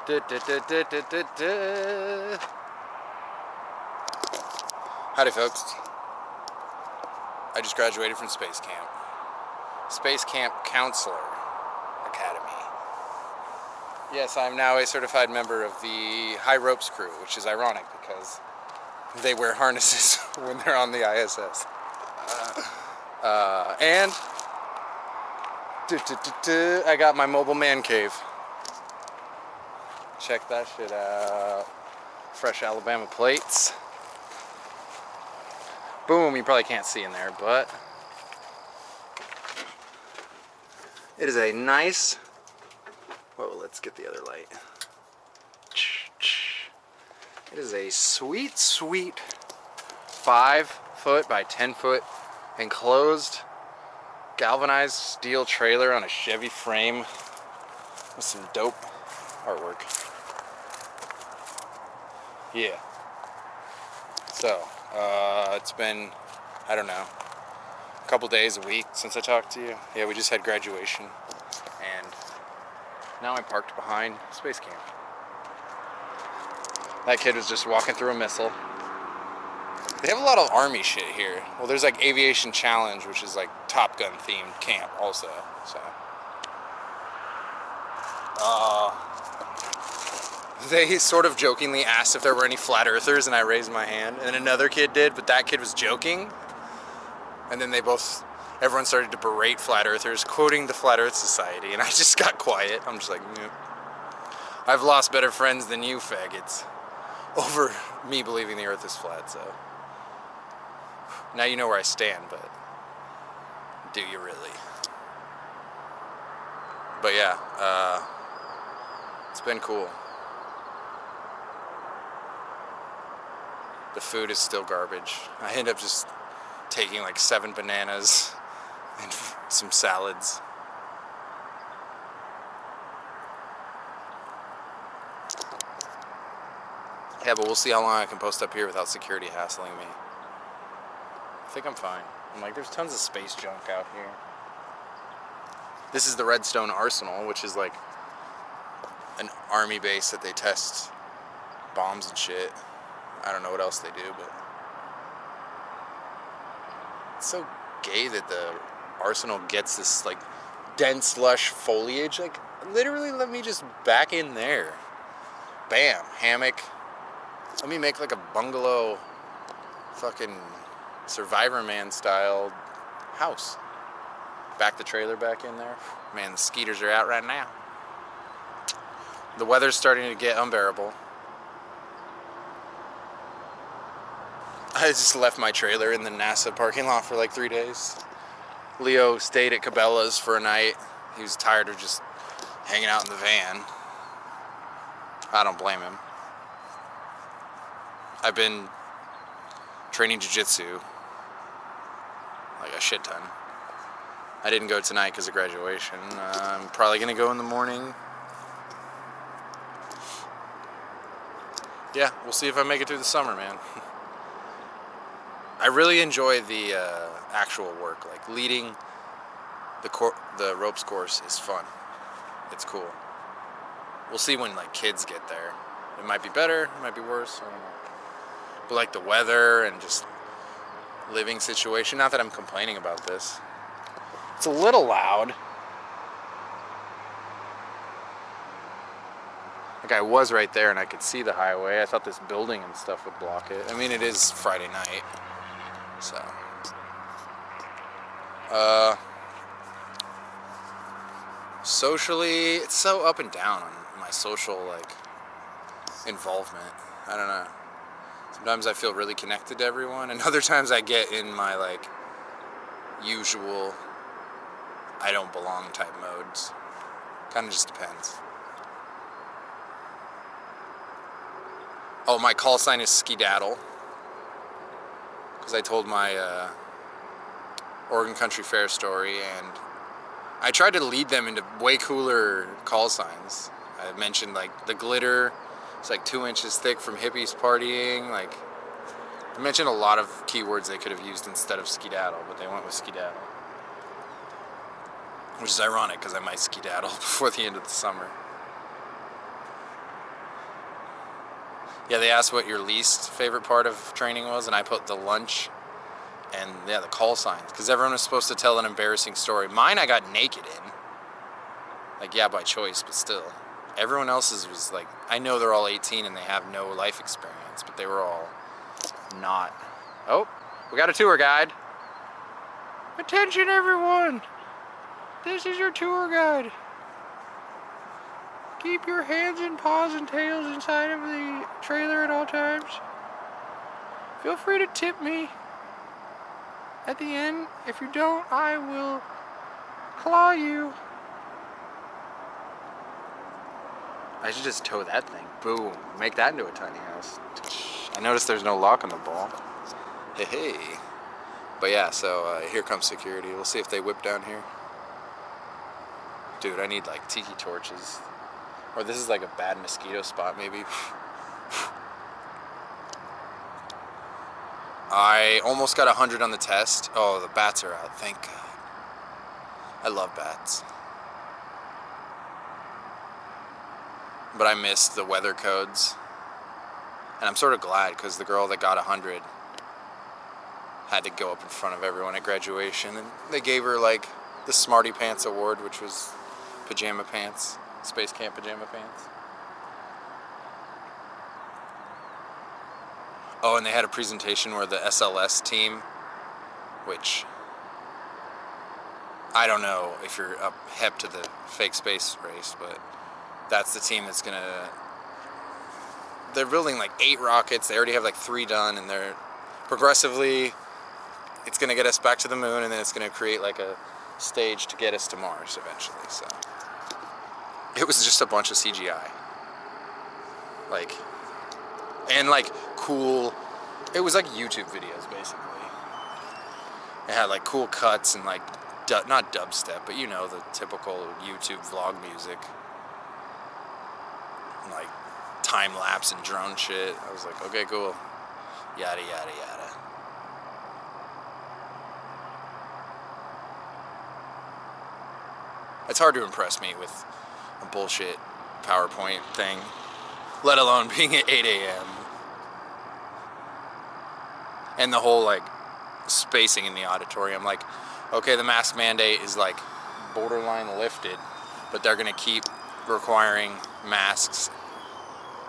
Du, du, du, du, du, du, du. Howdy folks. I just graduated from Space Camp. Space Camp Counselor Academy. Yes, I'm now a certified member of the High Ropes crew, which is ironic because they wear harnesses when they're on the ISS. And I got my mobile man cave. Check that shit out. Fresh Alabama plates. Boom, you probably can't see in there, but it is a nice, whoa, let's get the other light. It is a sweet, sweet 5-foot by 10-foot enclosed galvanized steel trailer on a Chevy frame with some dope artwork. Yeah. So, it's been, I don't know, a couple days, a week since I talked to you. Yeah, we just had graduation, and now I'm parked behind Space Camp. That kid was just walking through a missile. They have a lot of Army shit here. Well, there's like Aviation Challenge, which is like Top Gun themed camp also, so. They sort of jokingly asked if there were any flat earthers, and I raised my hand, and another kid did, but that kid was joking. And then everyone started to berate flat earthers, quoting the Flat Earth Society, and I just got quiet. I'm just like, yeah. I've lost better friends than you faggots over me believing the earth is flat, so. Now you know where I stand, but do you really? But yeah, it's been cool. The food is still garbage. I end up just taking like 7 bananas and some salads. Yeah, but we'll see how long I can post up here without security hassling me. I think I'm fine. I'm like, there's tons of space junk out here. This is the Redstone Arsenal, which is like an army base that they test bombs and shit. I don't know what else they do, but it's so gay that the Arsenal gets this like dense, lush foliage. Like, literally let me just back in there. Bam, hammock. Let me make like a bungalow fucking Survivor Man style house. Back the trailer back in there. Man, the skeeters are out right now. The weather's starting to get unbearable. I just left my trailer in the NASA parking lot for like 3 days. Leo stayed at Cabela's for a night. He was tired of just hanging out in the van. I don't blame him. I've been training jiu-jitsu like a shit ton. I didn't go tonight because of graduation. I'm probably gonna go in the morning. Yeah, we'll see if I make it through the summer, man. I really enjoy the actual work. Like leading the ropes course is fun. It's cool. We'll see when like kids get there. It might be better, it might be worse, I don't know. But like the weather and just living situation, not that I'm complaining about this. It's a little loud. Like I was right there and I could see the highway. I thought this building and stuff would block it. I mean, it is Friday night, so. Socially, it's so up and down on my social, like, involvement. I don't know. Sometimes I feel really connected to everyone, and other times I get in my, like, usual I don't belong type modes. Kind of just depends. Oh, my call sign is Skedaddle, because I told my Oregon Country Fair story, and I tried to lead them into way cooler call signs. I mentioned like the glitter, it's like 2 inches thick from hippies partying. Like, I mentioned a lot of keywords they could have used instead of skedaddle, but they went with skedaddle. Which is ironic because I might skedaddle before the end of the summer. Yeah, they asked what your least favorite part of training was, and I put the lunch and yeah, the call signs, because everyone was supposed to tell an embarrassing story. Mine I got naked in. Like, yeah, by choice, but still. Everyone else's was like, I know they're all 18 and they have no life experience, but they were all not. Oh, we got a tour guide. Attention everyone! This is your tour guide. Keep your hands and paws and tails inside of the trailer at all times. Feel free to tip me at the end. If you don't, I will claw you. I should just tow that thing. Boom. Make that into a tiny house. I noticed there's no lock on the ball. Hey, hey. But yeah, so here comes security. We'll see if they whip down here. Dude, I need like tiki torches. Or this is like a bad mosquito spot, maybe. I almost got 100 on the test. Oh, the bats are out. Thank God. I love bats. But I missed the weather codes. And I'm sort of glad, because the girl that got 100 had to go up in front of everyone at graduation. And they gave her like the Smarty Pants Award, which was pajama pants. Space Camp pajama pants. Oh, and they had a presentation where the SLS team, which I don't know if you're up hip to the fake space race, but that's the team that's gonna, they're building like 8 rockets. They already have like 3 done, and they're progressively, it's gonna get us back to the moon, and then it's gonna create like a stage to get us to Mars eventually. So it was just a bunch of CGI, like, and like cool, it was like YouTube videos basically. It had like cool cuts and like not dubstep, but you know, the typical YouTube vlog music, and like time lapse and drone shit. I was like, okay, cool, yada yada yada. It's hard to impress me with a bullshit PowerPoint thing, let alone being at 8 a.m. and the whole like spacing in the auditorium. Like, okay, the mask mandate is like borderline lifted, but they're gonna keep requiring masks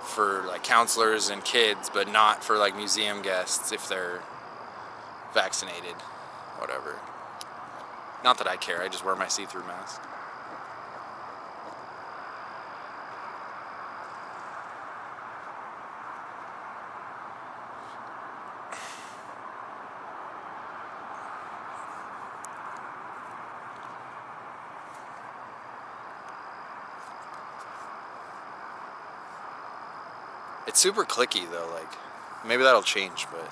for like counselors and kids, but not for like museum guests if they're vaccinated, whatever. Not that I care, I just wear my see-through mask. It's super clicky though, like, maybe that'll change, but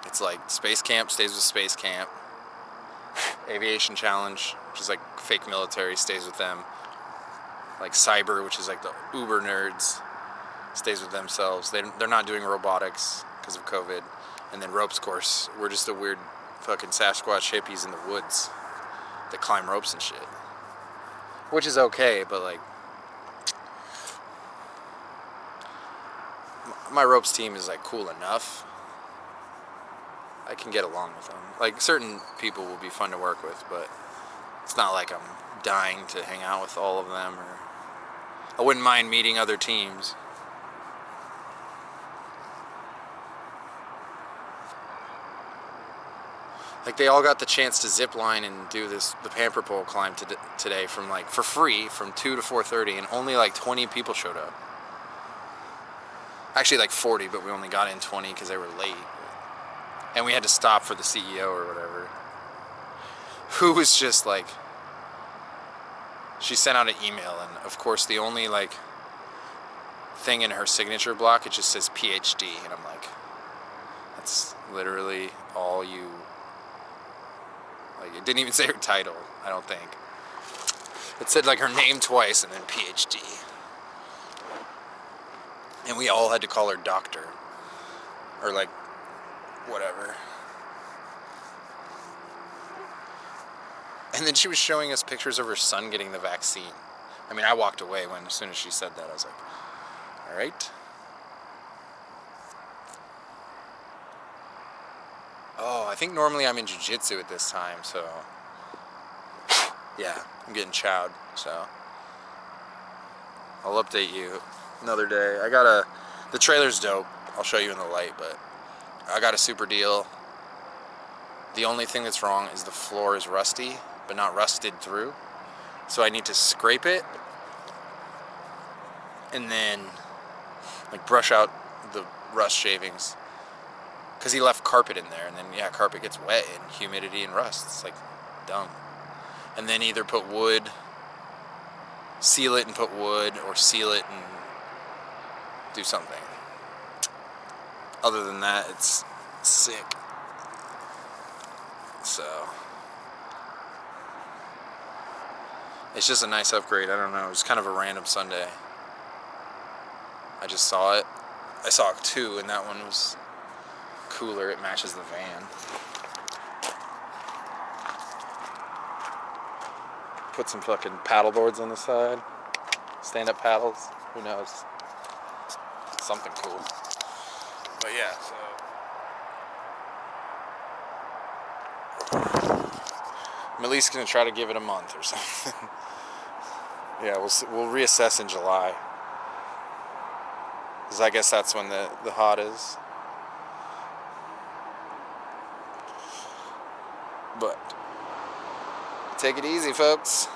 it's like Space Camp stays with Space Camp. Aviation Challenge, which is like fake military, stays with them. Like Cyber, which is like the uber nerds, stays with themselves. They're not doing robotics because of COVID. And then Ropes Course, we're just a weird fucking Sasquatch hippies in the woods that climb ropes and shit. Which is okay, but like, my ropes team is like cool enough. I can get along with them. Like, certain people will be fun to work with, but it's not like I'm dying to hang out with all of them, or I wouldn't mind meeting other teams. Like, they all got the chance to zip line and do the Pamper Pole climb today from like, for free, from 2 to 4:30, and only like 20 people showed up. Actually like 40, but we only got in 20 because they were late. And we had to stop for the CEO or whatever, who was just like, she sent out an email, and of course the only like thing in her signature block, it just says PhD, and I'm like, that's literally all you, like, it didn't even say her title, I don't think. It said like her name twice and then PhD. And we all had to call her doctor, or like, whatever. And then she was showing us pictures of her son getting the vaccine. I mean, I walked away as soon as she said that. I was like, all right. think normally I'm in jiu-jitsu at this time, so yeah, I'm getting chowed, so I'll update you another day. The trailer's dope. I'll show you in the light, but I got a super deal. The only thing that's wrong is the floor is rusty, but not rusted through. So I need to scrape it and then like brush out the rust shavings. Because he left carpet in there, and then yeah, carpet gets wet and humidity and rust. It's like dumb. And then either put wood, seal it and put wood, or seal it and do something. Other than that, it's sick. So it's just a nice upgrade. I don't know. It was kind of a random Sunday. I just saw it. I saw it too, and that one was cooler. It matches the van. Put some fucking paddle boards on the side. Stand-up paddles. Who knows? Something cool. But yeah, so I'm at least gonna try to give it a month or something. Yeah, we'll reassess in July. Because I guess that's when the hot is. But take it easy, folks.